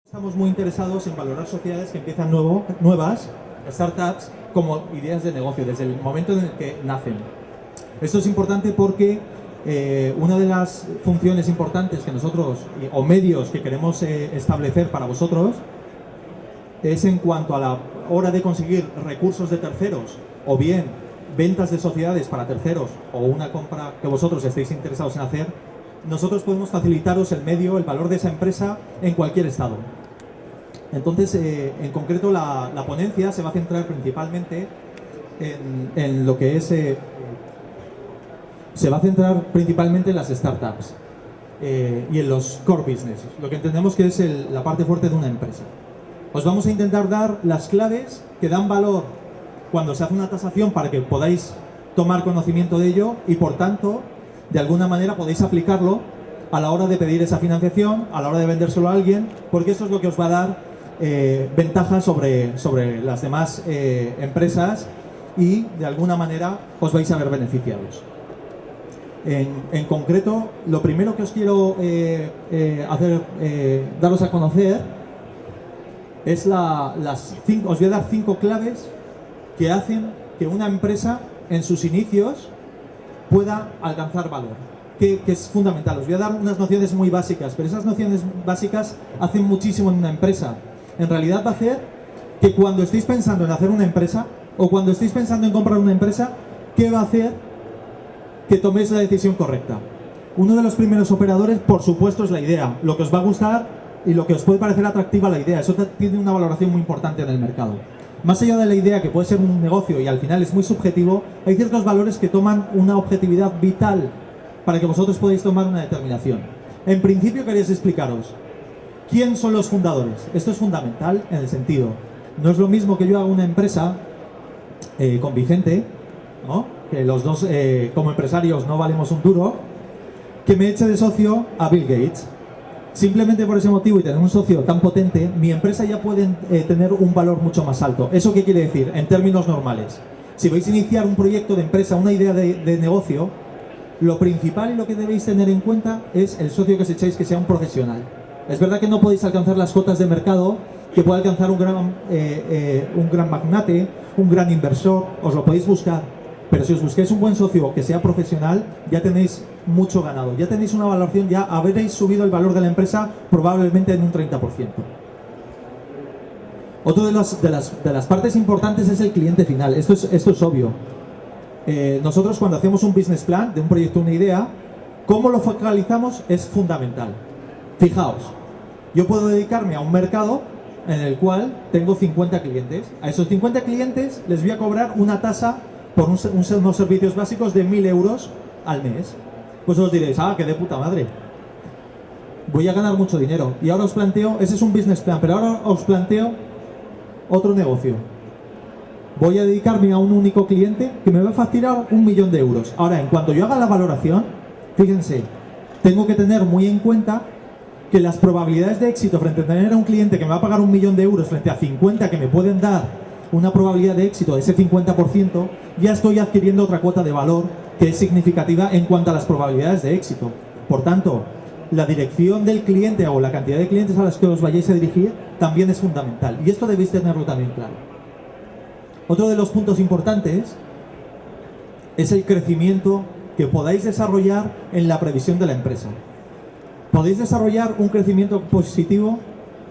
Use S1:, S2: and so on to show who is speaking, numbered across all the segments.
S1: Estamos muy interesados en valorar sociedades que empiezan nuevas, startups, como ideas de negocio, desde el momento en el que nacen. Esto es importante porque una de las funciones importantes que nosotros, o medios que queremos establecer para vosotros, es en cuanto a la hora de conseguir recursos de terceros, o bien ventas de sociedades para terceros, o una compra que vosotros estéis interesados en hacer. Nosotros podemos facilitaros el medio, el valor de esa empresa en cualquier estado. Entonces, en concreto, la ponencia se va a centrar principalmente en lo que es... se va a centrar principalmente en las startups y en los core business, lo que entendemos que es la parte fuerte de una empresa. Os vamos a intentar dar las claves que dan valor cuando se hace una tasación para que podáis tomar conocimiento de ello y, por tanto, de alguna manera podéis aplicarlo a la hora de pedir esa financiación, a la hora de vendérselo a alguien, porque eso es lo que os va a dar ventajas sobre las demás empresas y, de alguna manera, os vais a ver beneficiados. En concreto, lo primero que os quiero daros a conocer es os voy a dar 5 claves que hacen que una empresa en sus inicios pueda alcanzar valor, que es fundamental. Os voy a dar unas nociones muy básicas, pero esas nociones básicas hacen muchísimo en una empresa. En realidad va a hacer que cuando estéis pensando en hacer una empresa o cuando estéis pensando en comprar una empresa, ¿qué va a hacer que toméis la decisión correcta? Uno de los primeros operadores, por supuesto, es la idea, lo que os va a gustar y lo que os puede parecer atractiva la idea. Eso tiene una valoración muy importante en el mercado. Más allá de la idea, que puede ser un negocio y al final es muy subjetivo, hay ciertos valores que toman una objetividad vital para que vosotros podáis tomar una determinación. En principio, quería explicaros quién son los fundadores. Esto es fundamental en el sentido, no es lo mismo que yo haga una empresa con Vicente, ¿no?, que los dos como empresarios no valemos un duro, que me eche de socio a Bill Gates. Simplemente por ese motivo y tener un socio tan potente, mi empresa ya puede tener un valor mucho más alto. ¿Eso qué quiere decir? En términos normales, si vais a iniciar un proyecto de empresa, una idea de negocio, lo principal y lo que debéis tener en cuenta es el socio que os echáis, que sea un profesional. Es verdad que no podéis alcanzar las cotas de mercado que puede alcanzar un gran magnate, un gran inversor, os lo podéis buscar. Pero si os busquáis un buen socio que sea profesional, ya tenéis mucho ganado. Ya tenéis una valoración, ya habréis subido el valor de la empresa probablemente en un 30%. Otro de las partes importantes es el cliente final. Esto es obvio. Nosotros, cuando hacemos un business plan de un proyecto, una idea, cómo lo focalizamos es fundamental. Fijaos, yo puedo dedicarme a un mercado en el cual tengo 50 clientes. A esos 50 clientes les voy a cobrar una tasa por unos servicios básicos de 1.000 euros al mes. Pues os diréis, que de puta madre, voy a ganar mucho dinero. Y ahora os planteo, ese es un business plan, pero ahora os planteo otro negocio. Voy a dedicarme a un único cliente que me va a facturar 1.000.000 de euros. Ahora, en cuanto yo haga la valoración, fíjense, tengo que tener muy en cuenta que las probabilidades de éxito frente a tener a un cliente que me va a pagar 1.000.000 de euros frente a 50 que me pueden dar una probabilidad de éxito de ese 50%, ya estoy adquiriendo otra cuota de valor que es significativa en cuanto a las probabilidades de éxito. Por tanto, la dirección del cliente o la cantidad de clientes a los que os vayáis a dirigir también es fundamental. Y esto debéis tenerlo también claro. Otro de los puntos importantes es el crecimiento que podáis desarrollar en la previsión de la empresa. Podéis desarrollar un crecimiento positivo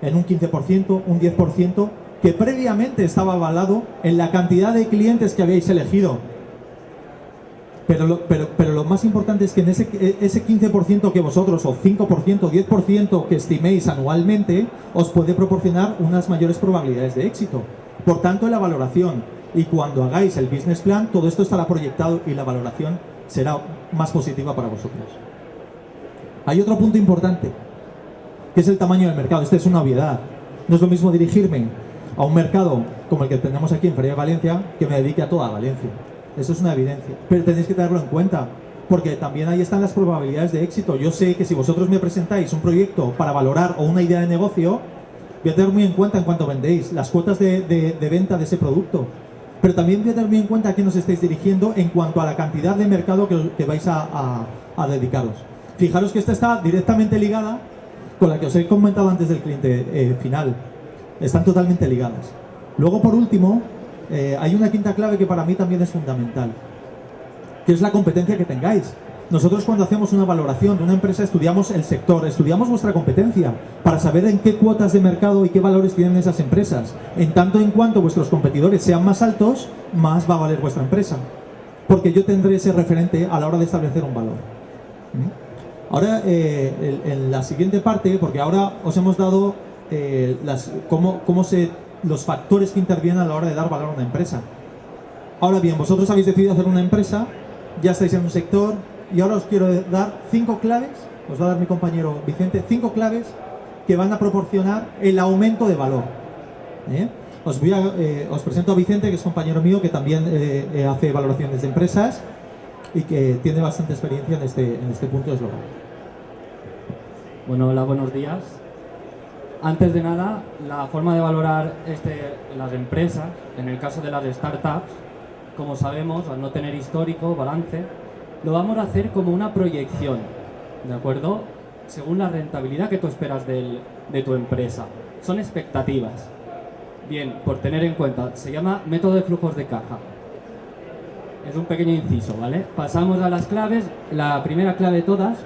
S1: en un 15%, un 10%, que previamente estaba avalado en la cantidad de clientes que habéis elegido. Pero lo más importante es que en ese 15% que vosotros, o 5%, 10% que estiméis anualmente, os puede proporcionar unas mayores probabilidades de éxito. Por tanto, en la valoración y cuando hagáis el business plan, todo esto estará proyectado y la valoración será más positiva para vosotros. Hay otro punto importante, que es el tamaño del mercado. Esta es una obviedad. No es lo mismo dirigirme a un mercado como el que tenemos aquí en Feria de Valencia, que me dedique a toda Valencia. Eso es una evidencia, pero tenéis que tenerlo en cuenta, porque también ahí están las probabilidades de éxito. Yo sé que si vosotros me presentáis un proyecto para valorar o una idea de negocio, voy a tener muy en cuenta en cuanto vendéis las cuotas de venta de ese producto, pero también voy a tener muy en cuenta a quién os estáis dirigiendo en cuanto a la cantidad de mercado que vais a dedicaros. Fijaros que esta está directamente ligada con la que os he comentado antes del cliente final. Están totalmente ligadas. Luego, por último, hay una quinta clave que para mí también es fundamental, que es la competencia que tengáis. Nosotros cuando hacemos una valoración de una empresa estudiamos el sector, estudiamos vuestra competencia para saber en qué cuotas de mercado y qué valores tienen esas empresas. En tanto en cuanto vuestros competidores sean más altos, más va a valer vuestra empresa, porque yo tendré ese referente a la hora de establecer un valor. Ahora, en la siguiente parte, porque ahora os hemos dado los factores que intervienen a la hora de dar valor a una empresa. Ahora bien, vosotros habéis decidido hacer una empresa, ya estáis en un sector, y ahora os quiero dar 5 claves, os va a dar mi compañero Vicente, 5 claves que van a proporcionar el aumento de valor. Os presento a Vicente, que es compañero mío, que también hace valoraciones de empresas y que tiene bastante experiencia en este punto de eslogan.
S2: Bueno, hola, buenos días. Antes de nada, la forma de valorar las empresas, en el caso de las startups, como sabemos, al no tener histórico, balance, lo vamos a hacer como una proyección, ¿de acuerdo? Según la rentabilidad que tú esperas de tu empresa. Son expectativas. Bien, por tener en cuenta, se llama método de flujos de caja. Es un pequeño inciso, ¿vale? Pasamos a las claves. La primera clave de todas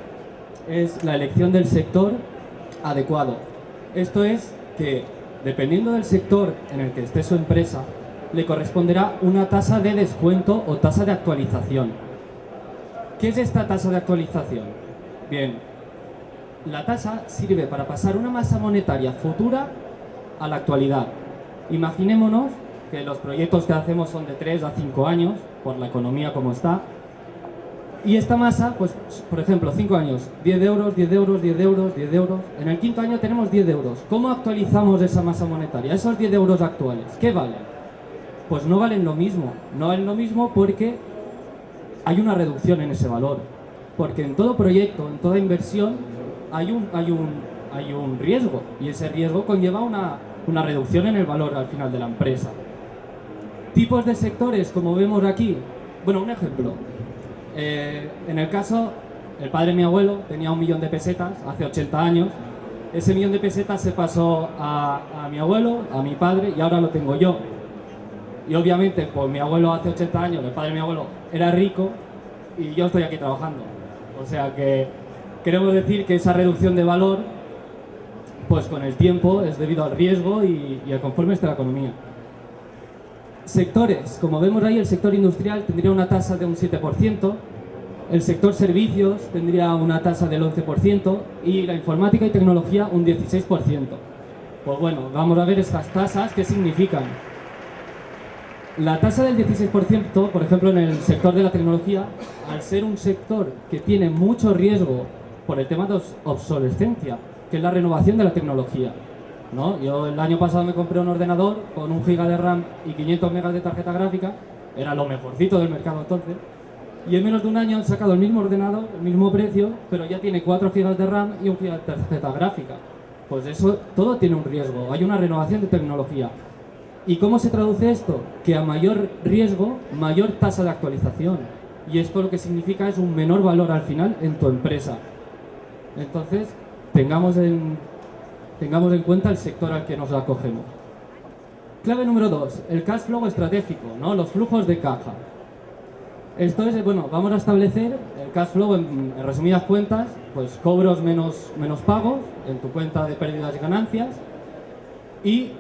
S2: es la elección del sector adecuado. Esto es que, dependiendo del sector en el que esté su empresa, le corresponderá una tasa de descuento o tasa de actualización. ¿Qué es esta tasa de actualización? Bien, la tasa sirve para pasar una masa monetaria futura a la actualidad. Imaginémonos que los proyectos que hacemos son de 3 a 5 años, por la economía como está, y esta masa, pues, por ejemplo, 5 años, 10 euros, 10 euros, 10 euros, 10 euros. En el quinto año tenemos 10 euros. ¿Cómo actualizamos esa masa monetaria? Esos 10 euros actuales, ¿qué valen? Pues no valen lo mismo. No valen lo mismo porque hay una reducción en ese valor. Porque en todo proyecto, en toda inversión, hay un riesgo. Y ese riesgo conlleva una reducción en el valor al final de la empresa. Tipos de sectores, como vemos aquí. Bueno, un ejemplo. En el caso, el padre de mi abuelo tenía 1 millón de pesetas hace 80 años. Ese 1 millón de pesetas se pasó a mi abuelo, a mi padre, y ahora lo tengo yo. Y obviamente, pues mi abuelo hace 80 años, el padre de mi abuelo era rico y yo estoy aquí trabajando. O sea que queremos decir que esa reducción de valor, pues con el tiempo es debido al riesgo y a conforme esté la economía. Sectores, como vemos ahí, el sector industrial tendría una tasa de un 7%, el sector servicios tendría una tasa del 11% y la informática y tecnología un 16%. Pues bueno, vamos a ver estas tasas, ¿qué significan? La tasa del 16%, por ejemplo, en el sector de la tecnología, al ser un sector que tiene mucho riesgo por el tema de obsolescencia, que es la renovación de la tecnología, ¿no? Yo el año pasado me compré un ordenador con 1 GB de RAM y 500 megas de tarjeta gráfica, era lo mejorcito del mercado entonces, y en menos de un año han sacado el mismo ordenador, el mismo precio, pero ya tiene 4 GB de RAM y 1 GB de tarjeta gráfica. Pues eso, todo tiene un riesgo, hay una renovación de tecnología. ¿Y cómo se traduce esto? Que a mayor riesgo, mayor tasa de actualización. Y esto lo que significa es un menor valor al final en tu empresa. Entonces, tengamos en cuenta el sector al que nos acogemos. Clave número 2, el cash flow estratégico, ¿no? Los flujos de caja. Esto es, bueno, vamos a establecer el cash flow en resumidas cuentas, pues cobros menos pagos en tu cuenta de pérdidas y ganancias. Y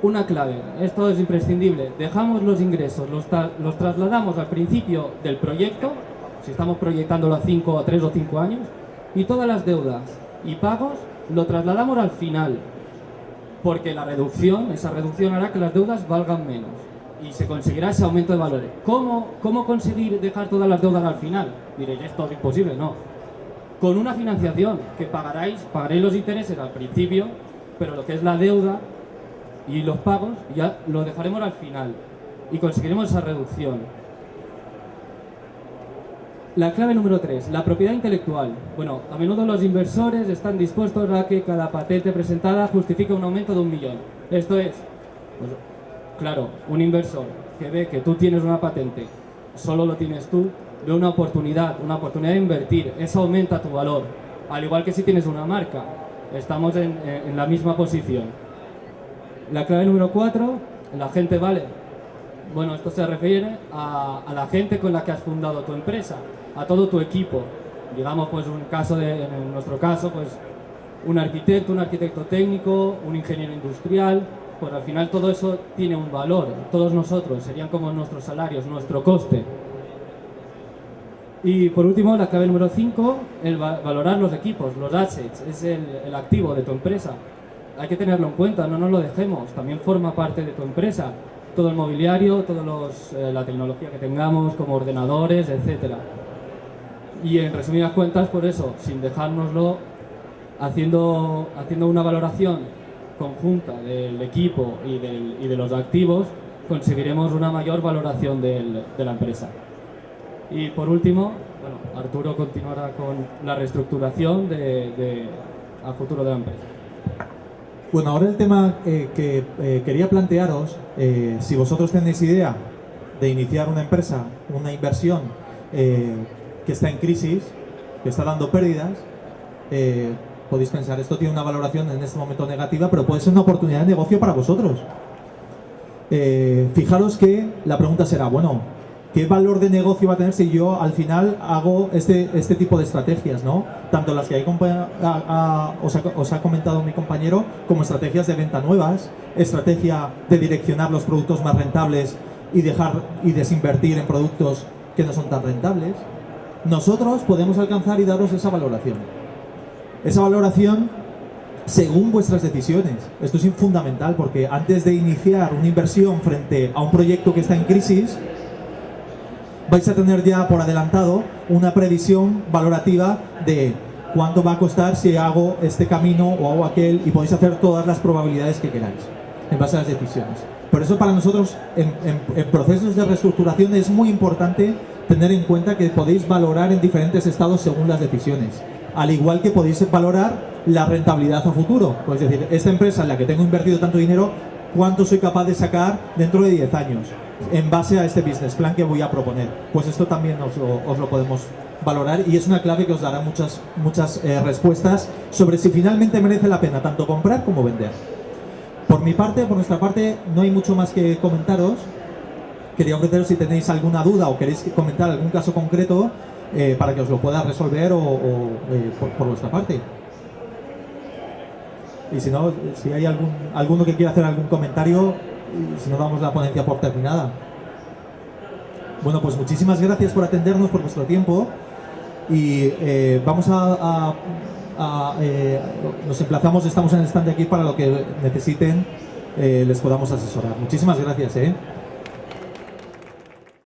S2: una clave, esto es imprescindible, dejamos los ingresos, los trasladamos al principio del proyecto, si estamos proyectándolo a 3 o 5 años, y todas las deudas y pagos lo trasladamos al final, porque esa reducción hará que las deudas valgan menos y se conseguirá ese aumento de valores. ¿Cómo conseguir dejar todas las deudas al final? Diréis, esto es imposible, no. Con una financiación que pagaréis los intereses al principio, pero lo que es la deuda y los pagos ya lo dejaremos al final y conseguiremos esa reducción. La clave número 3, la propiedad intelectual. Bueno, a menudo los inversores están dispuestos a que cada patente presentada justifique un aumento de 1 millón. Esto es, pues, claro, un inversor que ve que tú tienes una patente, solo lo tienes tú, ve una oportunidad de invertir, eso aumenta tu valor. Al igual que si tienes una marca, estamos en la misma posición. La clave número 4, la gente vale. Bueno, esto se refiere a la gente con la que has fundado tu empresa, a todo tu equipo. Digamos, pues en nuestro caso, pues un arquitecto técnico, un ingeniero industrial, pues al final todo eso tiene un valor. Todos nosotros serían como nuestros salarios, nuestro coste. Y por último, la clave número 5, el valorar los equipos, los assets, es el activo de tu empresa. Hay que tenerlo en cuenta, no nos lo dejemos, también forma parte de tu empresa. Todo el mobiliario, la tecnología que tengamos, como ordenadores, etcétera. Y en resumidas cuentas, por eso, sin dejárnoslo, haciendo una valoración conjunta del equipo y de los activos, conseguiremos una mayor valoración de la empresa. Y por último, bueno, Arturo continuará con la reestructuración a futuro de la empresa.
S1: Bueno, ahora el tema que quería plantearos, si vosotros tenéis idea de iniciar una empresa, una inversión que está en crisis, que está dando pérdidas, podéis pensar, esto tiene una valoración en este momento negativa, pero puede ser una oportunidad de negocio para vosotros. Fijaros que la pregunta será, bueno, ¿qué valor de negocio va a tener si yo al final hago este tipo de estrategias, ¿no? Tanto las que os ha comentado mi compañero, como estrategias de venta nuevas, estrategia de direccionar los productos más rentables y desinvertir en productos que no son tan rentables. Nosotros podemos alcanzar y daros esa valoración. Esa valoración según vuestras decisiones. Esto es fundamental porque antes de iniciar una inversión frente a un proyecto que está en crisis, vais a tener ya por adelantado una previsión valorativa de cuánto va a costar si hago este camino o hago aquel, y podéis hacer todas las probabilidades que queráis en base a las decisiones. Por eso para nosotros en procesos de reestructuración es muy importante tener en cuenta que podéis valorar en diferentes estados según las decisiones, al igual que podéis valorar la rentabilidad a futuro. Pues es decir, esta empresa en la que tengo invertido tanto dinero, ¿cuánto soy capaz de sacar dentro de 10 años? En base a este business plan que voy a proponer. Pues esto también os lo podemos valorar, y es una clave que os dará muchas respuestas sobre si finalmente merece la pena tanto comprar como vender. Por nuestra parte, no hay mucho más que comentaros. Quería ofreceros si tenéis alguna duda o queréis comentar algún caso concreto para que os lo pueda resolver por vuestra parte. Y si no, si hay alguno que quiera hacer algún comentario, si no, damos la ponencia por terminada. Bueno, pues muchísimas gracias por atendernos, por vuestro tiempo, y vamos nos emplazamos, estamos en el stand de aquí para lo que necesiten, les podamos asesorar. Muchísimas gracias.